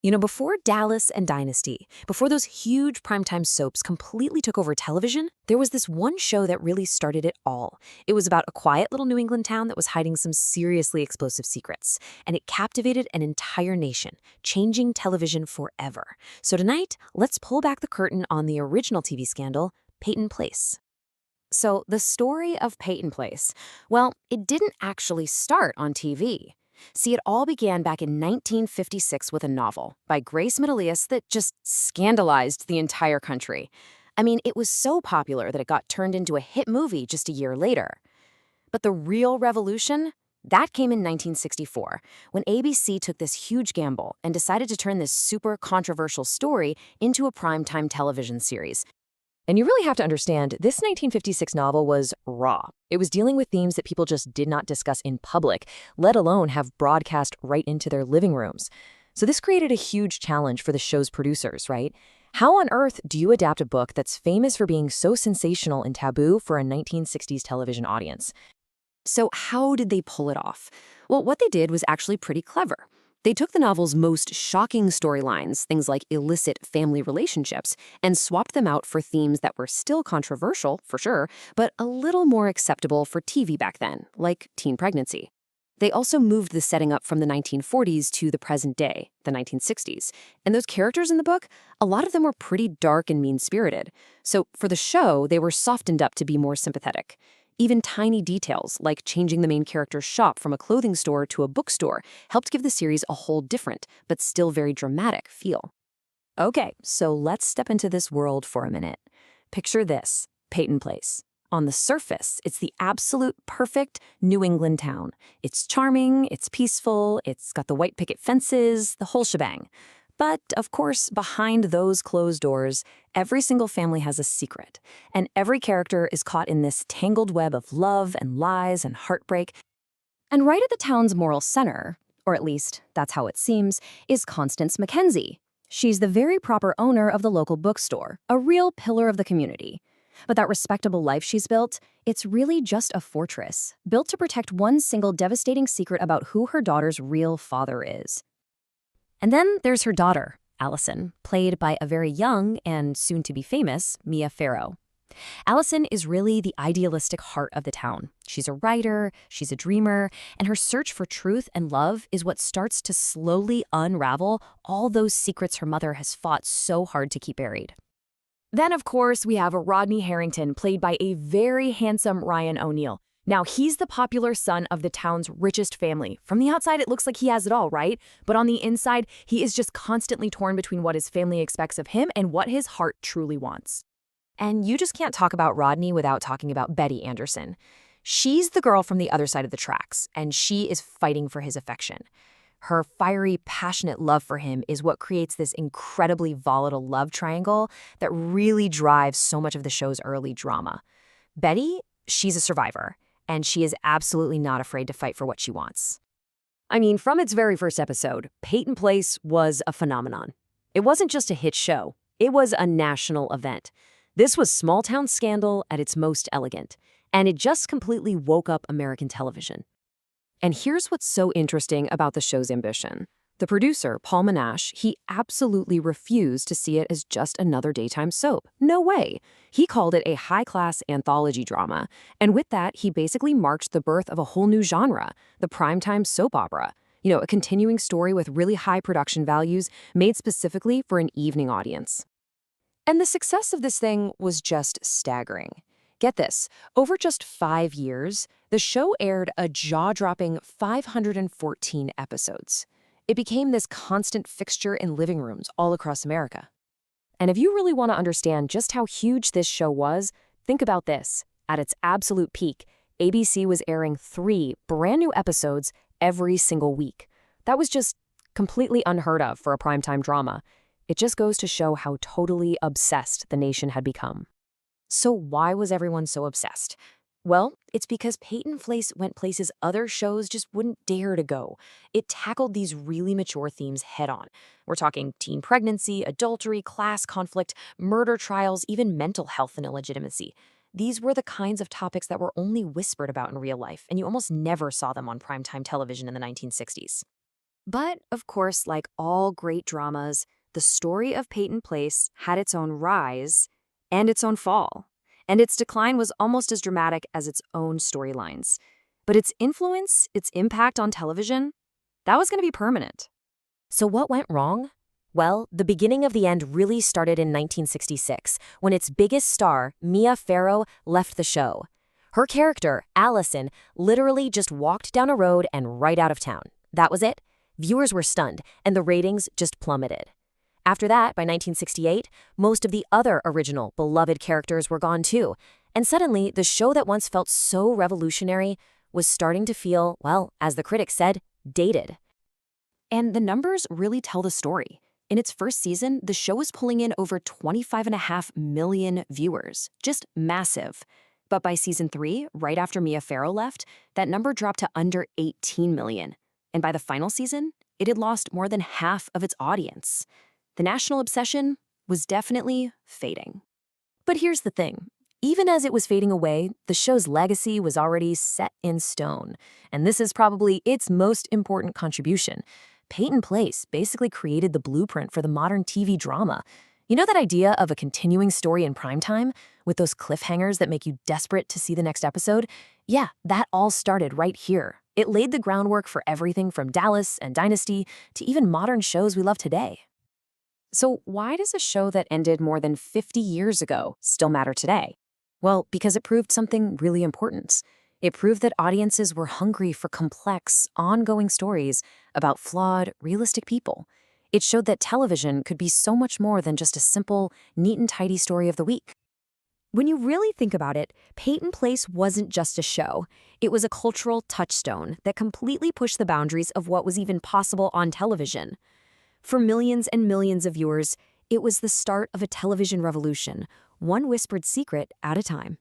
Before Dallas and Dynasty, before those huge primetime soaps completely took over television, there was this one show that really started it all. It was about a quiet little New England town that was hiding some seriously explosive secrets, and it captivated an entire nation, changing television forever. So tonight, let's pull back the curtain on the original TV scandal, Peyton Place. So, the story of Peyton Place, well, it didn't actually start on TV. See, it all began back in 1956 with a novel by Grace Middleas that just scandalized the entire country. I mean, it was so popular that it got turned into a hit movie just a year later. But the real revolution? That came in 1964, when ABC took this huge gamble and decided to turn this super controversial story into a primetime television series. And you really have to understand, this 1956 novel was raw. It was dealing with themes that people just did not discuss in public, let alone have broadcast right into their living rooms. So this created a huge challenge for the show's producers, right? How on earth do you adapt a book that's famous for being so sensational and taboo for a 1960s television audience? So how did they pull it off? Well, what they did was actually pretty clever. They took the novel's most shocking storylines, things like illicit family relationships, and swapped them out for themes that were still controversial, for sure, but a little more acceptable for TV back then, like teen pregnancy. They also moved the setting up from the 1940s to the present day, the 1960s. And those characters in the book, a lot of them were pretty dark and mean-spirited. So for the show, they were softened up to be more sympathetic. Even tiny details, like changing the main character's shop from a clothing store to a bookstore, helped give the series a whole different, but still very dramatic feel. Okay, so let's step into this world for a minute. Picture this, Peyton Place. On the surface, it's the absolute perfect New England town. It's charming, it's peaceful, it's got the white picket fences, the whole shebang. But, of course, behind those closed doors, every single family has a secret, and every character is caught in this tangled web of love and lies and heartbreak. And right at the town's moral center, or at least that's how it seems, is Constance Mackenzie. She's the very proper owner of the local bookstore, a real pillar of the community. But that respectable life she's built, it's really just a fortress, built to protect one single devastating secret about who her daughter's real father is. And then there's her daughter, Allison, played by a very young and soon-to-be famous Mia Farrow. Allison is really the idealistic heart of the town. She's a writer, she's a dreamer, and her search for truth and love is what starts to slowly unravel all those secrets her mother has fought so hard to keep buried. Then, of course, we have Rodney Harrington, played by a very handsome Ryan O'Neal. Now, he's the popular son of the town's richest family. From the outside, it looks like he has it all, right? But on the inside, he is just constantly torn between what his family expects of him and what his heart truly wants. And you just can't talk about Rodney without talking about Betty Anderson. She's the girl from the other side of the tracks, and she is fighting for his affection. Her fiery, passionate love for him is what creates this incredibly volatile love triangle that really drives so much of the show's early drama. Betty, she's a survivor, and she is absolutely not afraid to fight for what she wants. I mean, from its very first episode, Peyton Place was a phenomenon. It wasn't just a hit show, it was a national event. This was small-town scandal at its most elegant, and it just completely woke up American television. And here's what's so interesting about the show's ambition. The producer, Paul Monash, he absolutely refused to see it as just another daytime soap. No way. He called it a high-class anthology drama, and with that, he basically marked the birth of a whole new genre, the primetime soap opera. A continuing story with really high production values made specifically for an evening audience. And the success of this thing was just staggering. Get this, over just 5 years, the show aired a jaw-dropping 514 episodes. It became this constant fixture in living rooms all across America. And if you really want to understand just how huge this show was, think about this. At its absolute peak, ABC was airing 3 brand new episodes every single week. That was just completely unheard of for a primetime drama. It just goes to show how totally obsessed the nation had become. So why was everyone so obsessed? Well, it's because Peyton Place went places other shows just wouldn't dare to go. It tackled these really mature themes head-on. We're talking teen pregnancy, adultery, class conflict, murder trials, even mental health and illegitimacy. These were the kinds of topics that were only whispered about in real life, and you almost never saw them on primetime television in the 1960s. But, of course, like all great dramas, the story of Peyton Place had its own rise and its own fall, and its decline was almost as dramatic as its own storylines. But its influence, its impact on television, that was going to be permanent. So what went wrong? Well, the beginning of the end really started in 1966, when its biggest star, Mia Farrow, left the show. Her character, Allison, literally just walked down a road and right out of town. That was it. Viewers were stunned, and the ratings just plummeted. After that, by 1968, most of the other original, beloved characters were gone too, and suddenly the show that once felt so revolutionary was starting to feel, well, as the critics said, dated. And the numbers really tell the story. In its first season, the show was pulling in over 25.5 million viewers. Just massive. But by season 3, right after Mia Farrow left, that number dropped to under 18 million. And by the final season, it had lost more than half of its audience. The national obsession was definitely fading. But here's the thing. Even as it was fading away, the show's legacy was already set in stone. And this is probably its most important contribution. Peyton Place basically created the blueprint for the modern TV drama. You know that idea of a continuing story in primetime, with those cliffhangers that make you desperate to see the next episode? Yeah, that all started right here. It laid the groundwork for everything from Dallas and Dynasty to even modern shows we love today. So why does a show that ended more than 50 years ago still matter today? Well, because it proved something really important. It proved that audiences were hungry for complex, ongoing stories about flawed, realistic people. It showed that television could be so much more than just a simple, neat and tidy story of the week. When you really think about it, Peyton Place wasn't just a show. It was a cultural touchstone that completely pushed the boundaries of what was even possible on television. For millions and millions of viewers, it was the start of a television revolution, one whispered secret at a time.